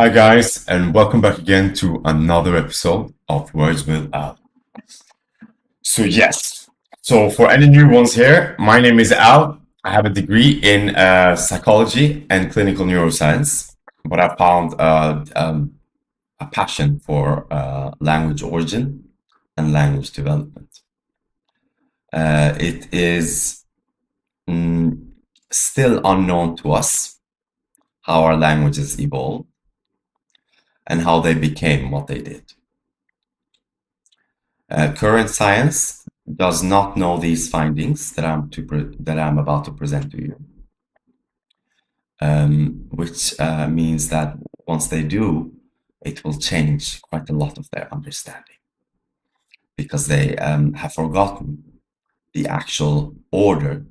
Hi guys, and welcome back again to another episode of Words with Al. So for any new ones here, my name is Al. I have a degree in psychology and clinical neuroscience, but I found a passion for language origin and language development. It is still unknown to us how our languages evolved and how they became what they did. Current science does not know these findings that I'm about to present to you, which means that once they do, it will change quite a lot of their understanding because they have forgotten the actual order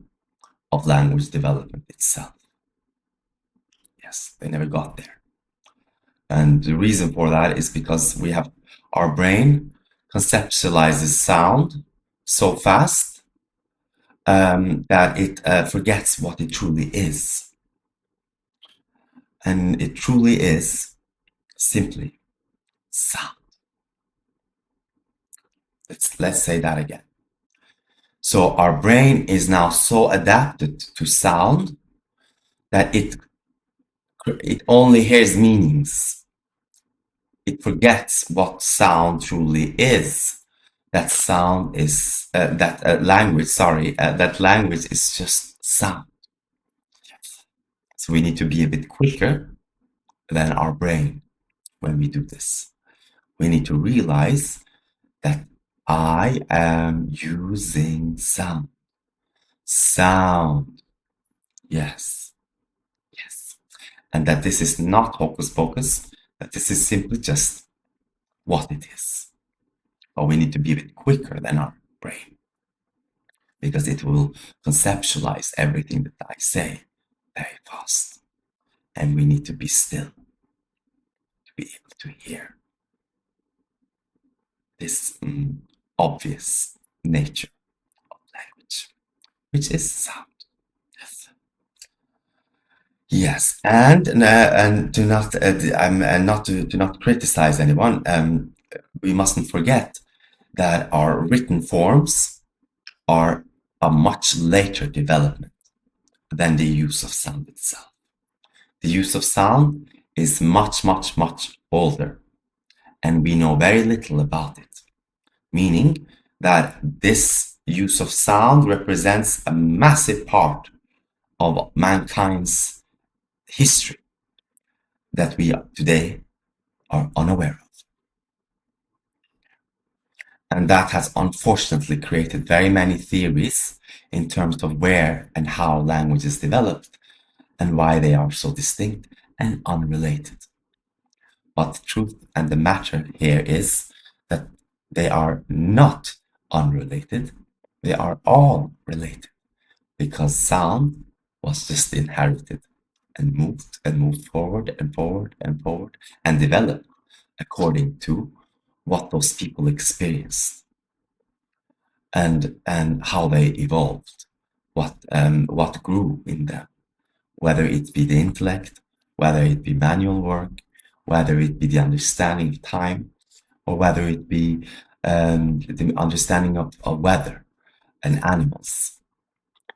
of language development itself. Yes, they never got there. And the reason for that is because our brain conceptualizes sound so fast that it forgets what it truly is. And it truly is simply sound. Let's say that again. So our brain is now so adapted to sound that it only hears meanings. It forgets what sound truly is. That sound is language is just sound. So we need to be a bit quicker than our brain when we do this. We need to realize that I am using sound. Sound. Yes. Yes. And that this is not hocus pocus, that this is simply just what it is. But we need to be a bit quicker than our brain because it will conceptualize everything that I say very fast. And we need to be still to be able to hear this obvious nature of language, which is sound. Yes, and do not criticize anyone. We mustn't forget that our written forms are a much later development than the use of sound itself. The use of sound is much, much, much older, and we know very little about it, meaning that this use of sound represents a massive part of mankind's history that we today are unaware of. And that has unfortunately created very many theories in terms of where and how languages developed and why they are so distinct and unrelated. But the truth and the matter here is that they are not unrelated. They are all related because sound was just inherited and moved forward and forward and forward and developed according to what those people experienced and how they evolved, what grew in them, whether it be the intellect, whether it be manual work, whether it be the understanding of time, or whether it be the understanding of weather and animals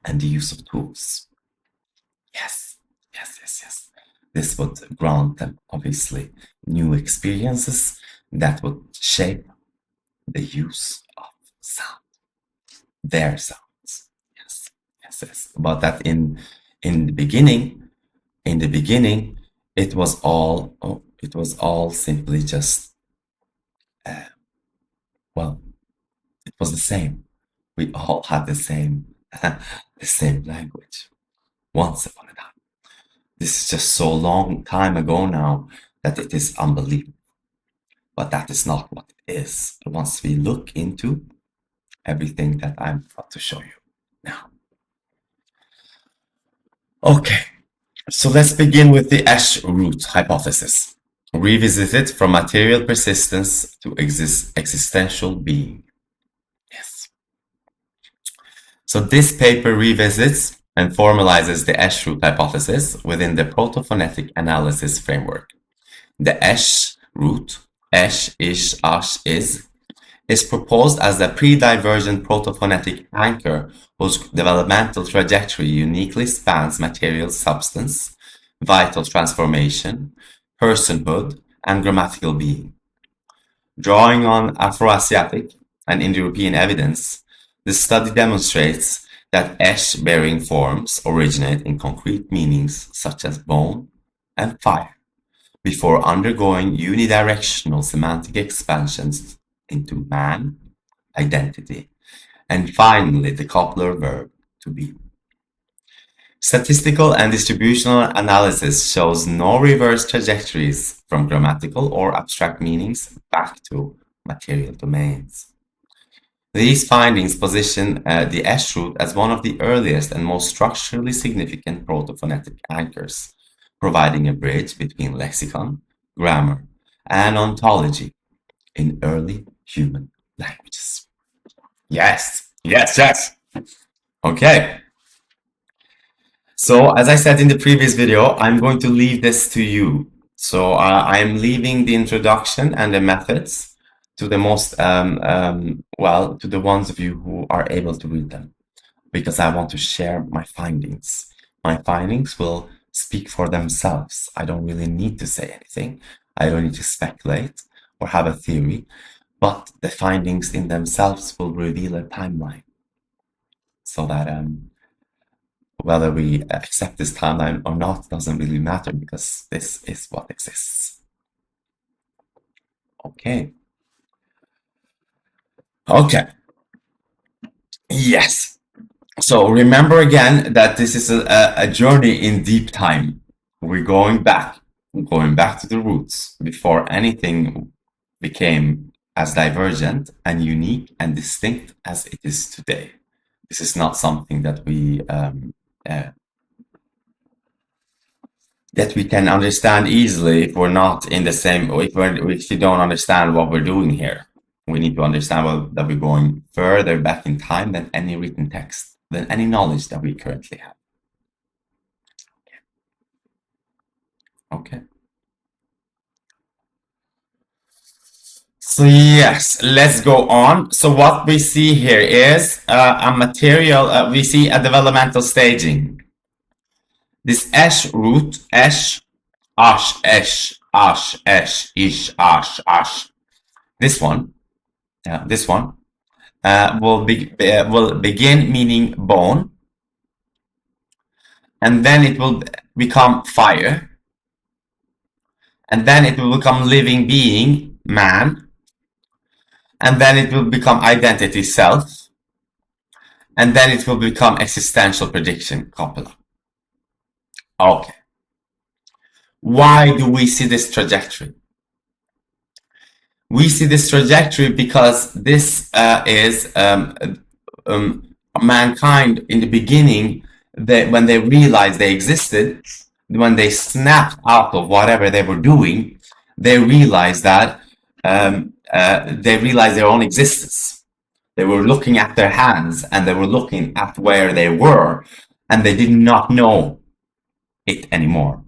and the use of tools. Yes. This would grant them, obviously, new experiences that would shape the use of sound, their sounds. Yes. But that in the beginning, it was all simply just, it was the same. We all had the same language once upon a time. This is just so long time ago now that it is unbelievable. But that is not what it is once we look into everything that I'm about to show you now. Okay, so let's begin with the Esh-Root hypothesis, revisited from material persistence to existential being. Yes. So this paper revisits and formalizes the Esh-Root hypothesis within the Proto-Phonetic analysis framework. The Esh-Root, Esh, Ish, Ash, is proposed as the pre-divergent proto-phonetic anchor whose developmental trajectory uniquely spans material substance, vital transformation, personhood, and grammatical being. Drawing on Afroasiatic and Indo-European evidence, the study demonstrates that Esh-bearing forms originate in concrete meanings such as bone and fire before undergoing unidirectional semantic expansions into man, identity, and finally the copula verb to be. Statistical and distributional analysis shows no reverse trajectories from grammatical or abstract meanings back to material domains. These findings position the Esh-Root as one of the earliest and most structurally significant proto-phonetic anchors, providing a bridge between lexicon, grammar, and ontology in early human languages. Yes, yes, yes. Okay. So as I said in the previous video, I'm going to leave this to you. So I'm leaving the introduction and the methods to the most, well, to the ones of you who are able to read them, because I want to share my findings. My findings will speak for themselves. I don't really need to say anything. I don't need to speculate or have a theory, but the findings in themselves will reveal a timeline, so that whether we accept this timeline or not doesn't really matter, because this is what exists. Okay. Okay. Yes. So remember again that this is a journey in deep time. We're going back to the roots before anything became as divergent and unique and distinct as it is today. This is not something that we can understand easily if we're not in the same, if you don't understand what we're doing here. We need to understand that we're going further back in time than any written text, than any knowledge that we currently have. Okay. So yes, let's go on. So what we see here is a material, we see a developmental staging. This Esh-Root, Esh, Ash, Esh, Ash, Esh, Ish, Ash, Ash. This one will begin meaning bone, and then it will become fire, and then it will become living being, man, and then it will become identity, self, and then it will become existential prediction, copula. Okay. Why do we see this trajectory? We see this trajectory because this is mankind in the beginning, when they realized they existed, when they snapped out of whatever they were doing, they realized that they realized their own existence. They were looking at their hands and they were looking at where they were, and they did not know it anymore.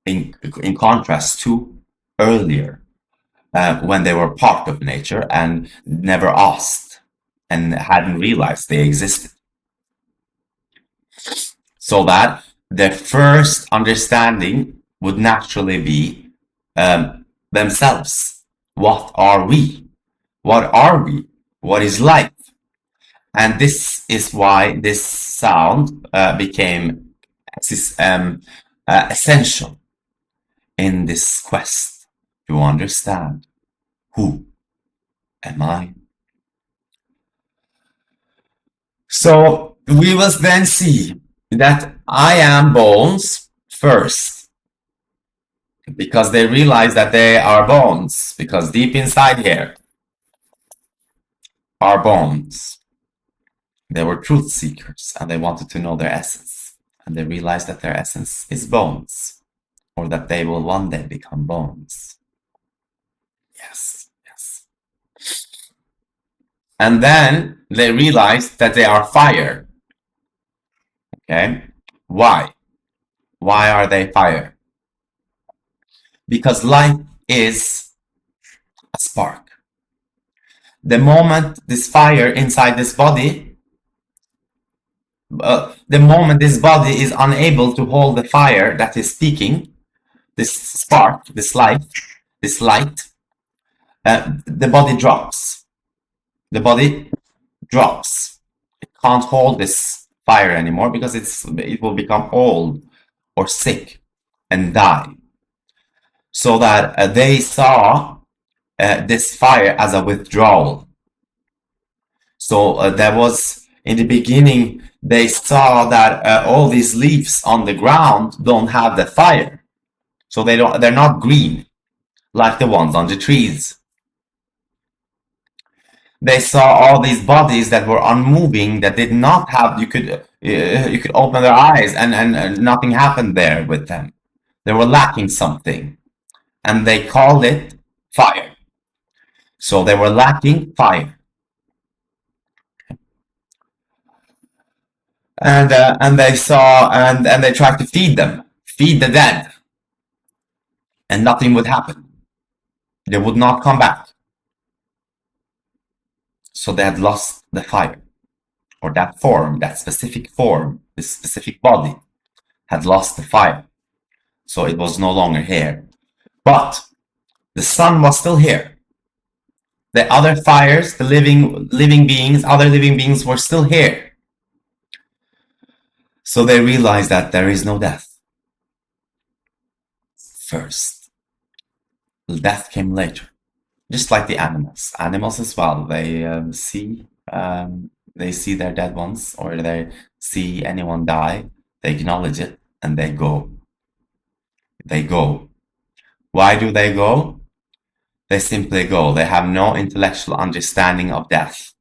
In contrast to earlier, when they were part of nature and never asked and hadn't realized they existed. So that their first understanding would naturally be themselves. What are we? What are we? What is life? And this is why this sound became essential in this quest to understand who am I. So we will then see that I am bones first, because they realize that they are bones, because deep inside here are bones. They were truth seekers and they wanted to know their essence, and they realized that their essence is bones, or that they will one day become bones. Yes, yes. And then they realized that they are fire. Okay, why? Why are they fire? because life is a spark. The moment this fire inside this body, the moment this body is unable to hold the fire that is speaking, this spark, this light, the body drops. The body drops. It can't hold this fire anymore because it will become old or sick and die. So that they saw this fire as a withdrawal. So there was, in the beginning, they saw that all these leaves on the ground don't have the fire. So they're not green like the ones on the trees. They saw all these bodies that were unmoving, that did not have, you could open their eyes and nothing happened there with them. They were lacking something, and they called it fire. So they were lacking fire. And they saw, and they tried to feed the dead, and nothing would happen. They would not come back. So they had lost the fire, or that form, that specific form, this specific body had lost the fire. So it was no longer here. But the sun was still here. The other fires, the living beings, other living beings were still here. So they realized that there is no death. First, death came later. Just like the animals. Animals as well. They see their dead ones, or they see anyone die. They acknowledge it and they go. They go. Why do they go? They simply go. They have no intellectual understanding of death.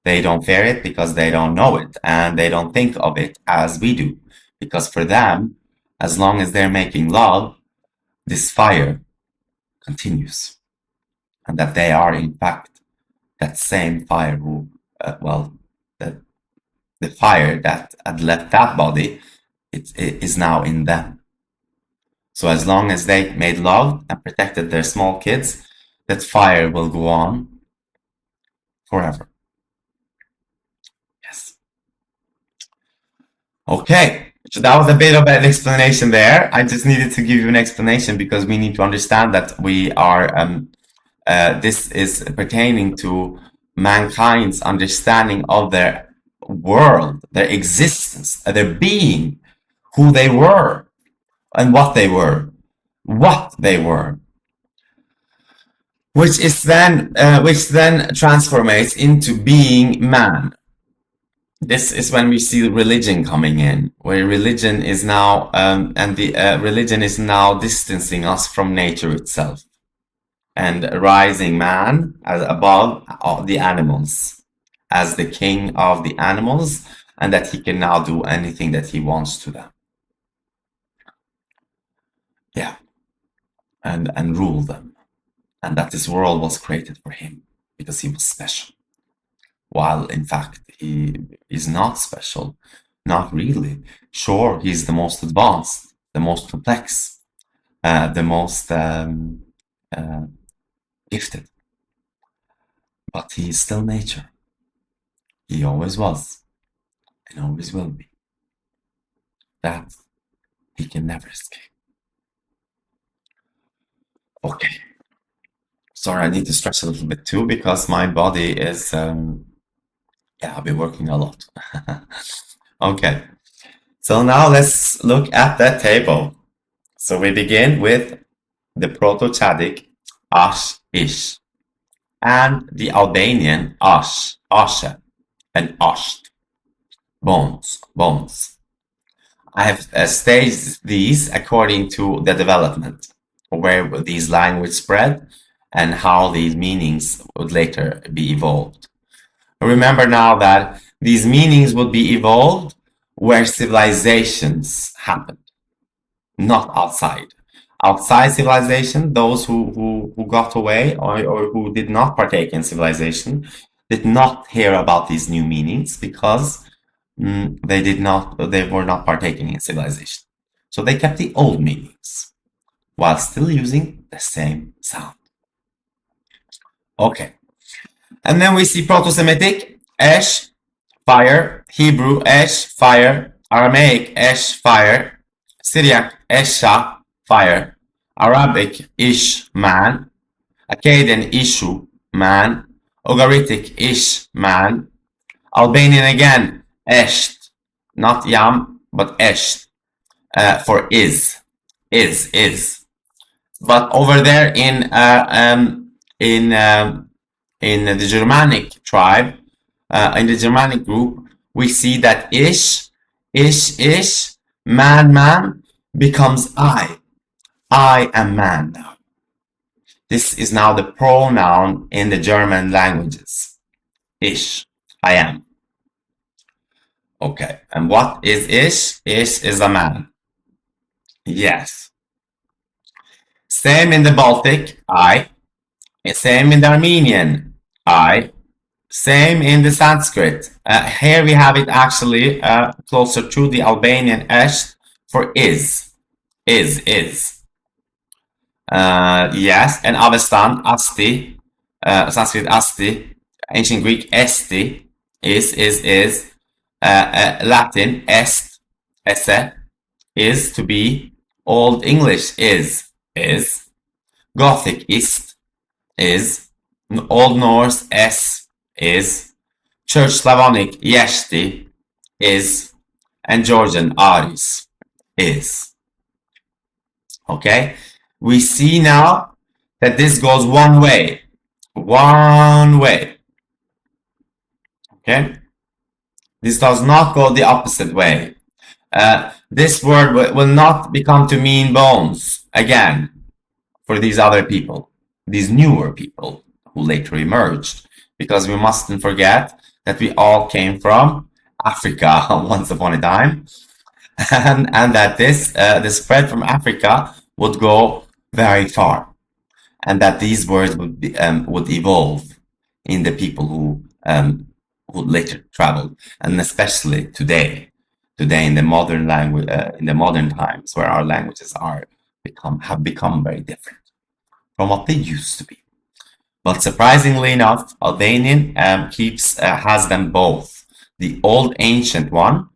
They don't fear it because they don't know it, and they don't think of it as we do. Because for them, as long as they're making love, this fire continues. And that they are, in fact, that same fire who, the fire that had left that body, it is now in them. So as long as they made love and protected their small kids, that fire will go on forever. Yes. Okay, so that was a bit of an explanation there. I just needed to give you an explanation because we need to understand that we are, this is pertaining to mankind's understanding of their world, their existence, their being, who they were, and what they were, which then transformates into being man. This is when we see religion coming in, where religion is now, religion is now distancing us from nature itself, and rising man as above the animals, as the king of the animals, and that he can now do anything that he wants to them. Yeah, and rule them, and that this world was created for him because he was special, while in fact he is not special, not really. Sure, he's the most advanced, the most complex, the most gifted, but he is still nature. He always was and always will be. That he can never escape. Okay. Sorry, I need to stretch a little bit too because my body is, I've been working a lot. Okay. So now let's look at that table. So we begin with the Proto-Chadic Ash, Ish, and the Albanian Ash, Ashe, and Asht, bones. I have staged these according to the development, where these languages spread and how these meanings would later be evolved. Remember now that these meanings would be evolved where civilizations happened, not outside. Outside civilization, those who got away or who did not partake in civilization did not hear about these new meanings because they were not partaking in civilization. So they kept the old meanings. while still using the same sound. Okay. And then we see Proto-Semitic, Esh, fire, Hebrew, Esh, fire, Aramaic, Esh, fire, Syriac, Esha, fire, Arabic, Ish, man, Akkadian, Ishu, man, Ugaritic, Ish, man, Albanian again, Esht, not Yam, but Esht, for is. But over there in the Germanic tribe, in the Germanic group, we see that ish, man becomes I. I am man now. This is now the pronoun in the German languages. Ish, I am. Okay, and what is ish? Ish is a man. Yes. Same in the Baltic, I. Same in the Armenian, I. Same in the Sanskrit. Here we have it actually closer to the Albanian esh for is. Is. Yes, and Avestan, asti, Sanskrit asti, ancient Greek esti, is. Latin est, esse, is to be. Old English is. Gothic ist, is. Old Norse s, is. Church Slavonic yeshti, is. And Georgian aris, is. Okay, we see now that this goes one way. Okay, this does not go the opposite way. This word will not become to mean bones again for these other people, these newer people who later emerged, because we mustn't forget that we all came from Africa once upon a time, and that the spread from Africa would go very far, and that these words would evolve in the people who later traveled, and especially today in the modern language, in the modern times, where our languages have become very different from what they used to be. But surprisingly enough, Albanian has them both. The old ancient one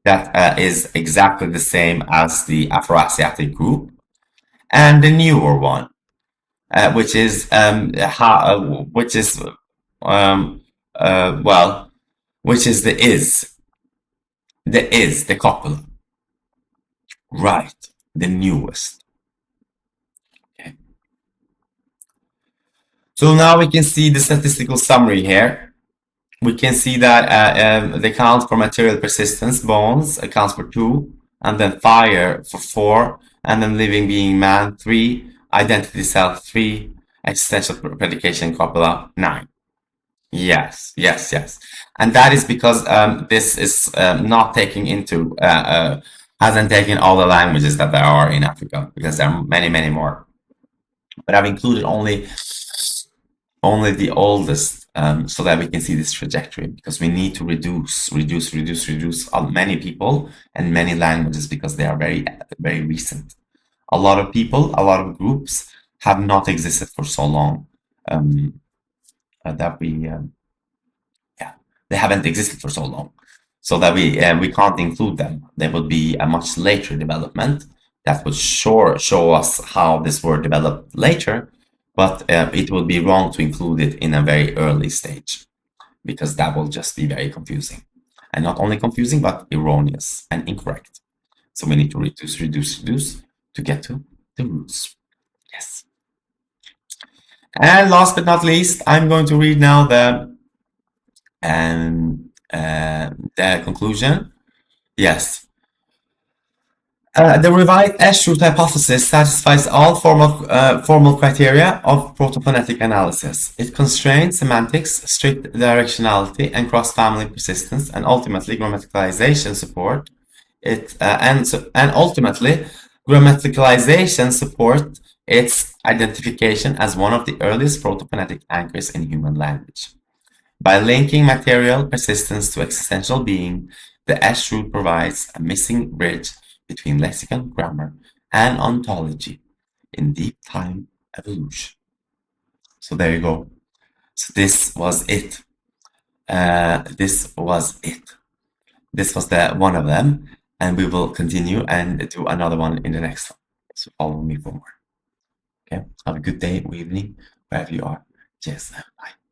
that is exactly the same as the Afroasiatic group, and the newer one, which is the the copula, right? The newest. Okay. So now we can see the statistical summary here. We can see that the count for material persistence, bones, accounts for 2, and then fire for 4, and then living being man 3, identity self 3, existential predication copula 9. Yes. And that is because this is not taking into, hasn't taken all the languages that there are in Africa, because there are many more. But I've included only the oldest, so that we can see this trajectory, because we need to reduce many people and many languages, because they are very recent. A lot of people, a lot of groups have not existed for so long, that they haven't existed for so long, so that we can't include them. They would be a much later development that would show us how this word developed later, but it would be wrong to include it in a very early stage, because that will just be very confusing, and not only confusing but erroneous and incorrect. So we need to reduce to get to the roots. Yes. And last but not least, I'm going to read now the conclusion. Yes. The revised Esh-Root hypothesis satisfies all formal criteria of proto-phonetic analysis. It constrains semantics, strict directionality, and cross-family persistence, and ultimately grammaticalization support. Its identification as one of the earliest proto-phonetic anchors in human language. By linking material persistence to existential being, the Esh-Root provides a missing bridge between lexicon, grammar, and ontology. in deep time evolution. So there you go. So this was it. This was it. This was the one of them, and we will continue and do another one in the next one. So follow me for more. Okay. Have a good day or evening wherever you are. Cheers. Bye.